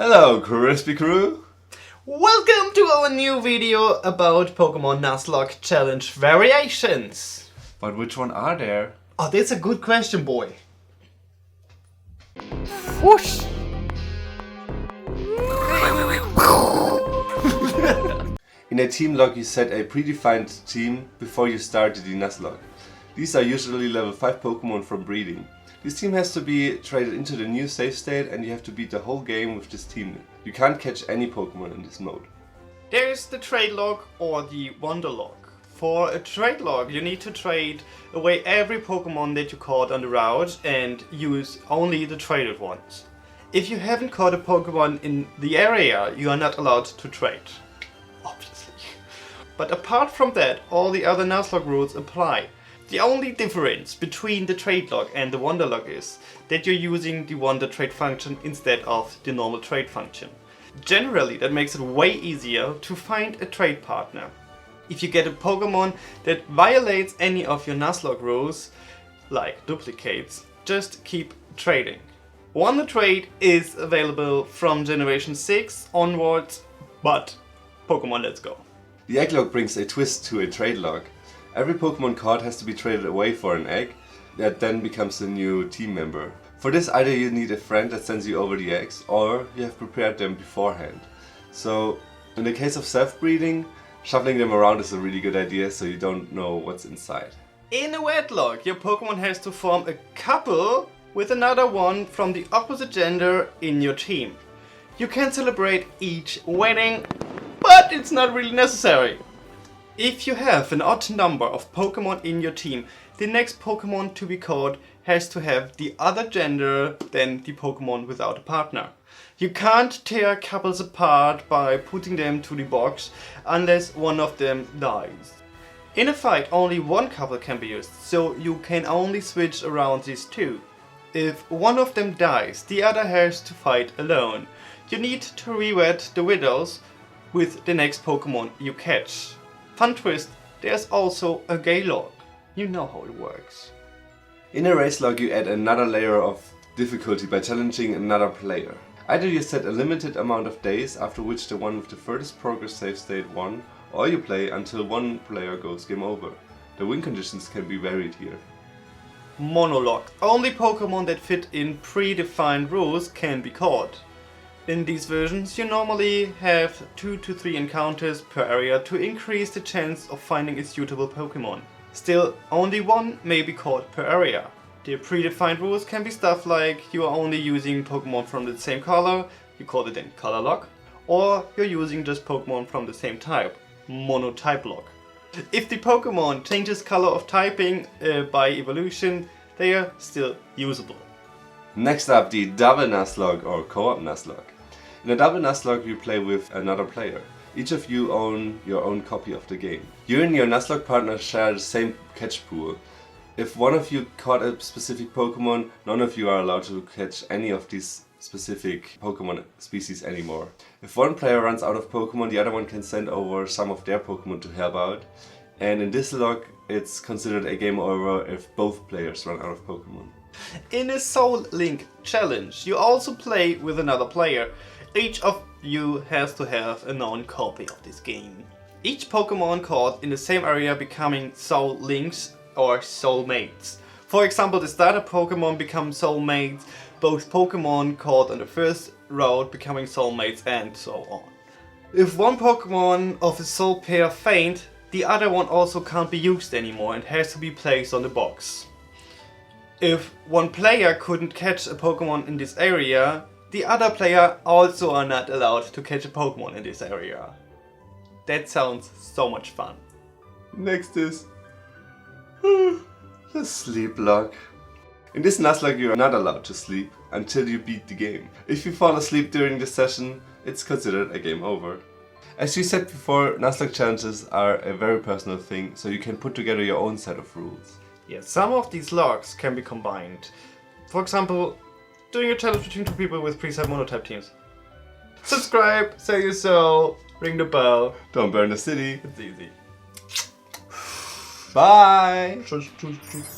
Hello, Crispy Crew! Welcome to our new video about Pokemon Nuzlocke Challenge variations. But which one are there? Oh, that's a good question, boy. Whoosh! In a team log you set a predefined team before you start the Nuzlocke. These are usually level 5 Pokemon from breeding. This team has to be traded into the new save state and you have to beat the whole game with this team. You can't catch any Pokemon in this mode. There's the trade log or the wonder log. For a trade log you need to trade away every Pokemon that you caught on the route and use only the traded ones. If you haven't caught a Pokemon in the area, you are not allowed to trade. Obviously. But apart from that, all the other Nuzlocke rules apply. The only difference between the trade log and the wonder log is that you're using the wonder trade function instead of the normal trade function. Generally, that makes it way easier to find a trade partner. If you get a Pokemon that violates any of your Nuzlocke rules, like duplicates, just keep trading. Wonder Trade is available from Generation 6 onwards, but Pokemon, let's go. The egg log brings a twist to a trade log. Every Pokemon caught has to be traded away for an egg that then becomes a new team member. For this, either you need a friend that sends you over the eggs or you have prepared them beforehand. So in the case of self-breeding, shuffling them around is a really good idea so you don't know what's inside. In a wed log, your Pokemon has to form a couple with another one from the opposite gender in your team. You can celebrate each wedding, but it's not really necessary. If you have an odd number of Pokemon in your team, the next Pokemon to be caught has to have the other gender than the Pokemon without a partner. You can't tear couples apart by putting them to the box unless one of them dies. In a fight, only one couple can be used, so you can only switch around these two. If one of them dies, the other has to fight alone. You need to re-wed the widows with the next Pokemon you catch. Fun twist, there's also a gay log. You know how it works. In a race log you add another layer of difficulty by challenging another player. Either you set a limited amount of days after which the one with the furthest progress save state won, or you play until one player goes game over. The win conditions can be varied here. Monolog. Only Pokemon that fit in predefined rules can be caught. In these versions, you normally have 2 to 3 encounters per area to increase the chance of finding a suitable Pokemon. Still, only one may be caught per area. The predefined rules can be stuff like you are only using Pokemon from the same color, you call it then color log, or you're using just Pokemon from the same type, monotype log. If the Pokemon changes color of typing by evolution, they are still usable. Next up, the double Nuzlocke or co-op Nuzlocke. In a double Nuzlocke you play with another player. Each of you own your own copy of the game. You and your Nuzlocke partner share the same catch pool. If one of you caught a specific Pokemon, none of you are allowed to catch any of these specific Pokemon species anymore. If one player runs out of Pokemon, the other one can send over some of their Pokemon to help out. And in this log, it's considered a game over if both players run out of Pokemon. In a Soul Link challenge, you also play with another player. Each of you has to have a known copy of this game. Each Pokemon caught in the same area becoming Soul Links or Soulmates. For example, the starter Pokemon become Soulmates, both Pokemon caught on the first route becoming Soulmates, and so on. If one Pokemon of a Soul pair faint, the other one also can't be used anymore and has to be placed on the box. If one player couldn't catch a Pokemon in this area, the other player also are not allowed to catch a Pokemon in this area. That sounds so much fun. Next is the sleep log. In this Nuzlocke you are not allowed to sleep until you beat the game. If you fall asleep during this session, it's considered a game over. As you said before, Nuzlocke challenges are a very personal thing, so you can put together your own set of rules. Yeah, some of these logs can be combined. For example, doing a challenge between two people with preset monotype teams. Subscribe, say your soul, ring the bell. Don't burn the city. It's easy. Bye! Tschüss.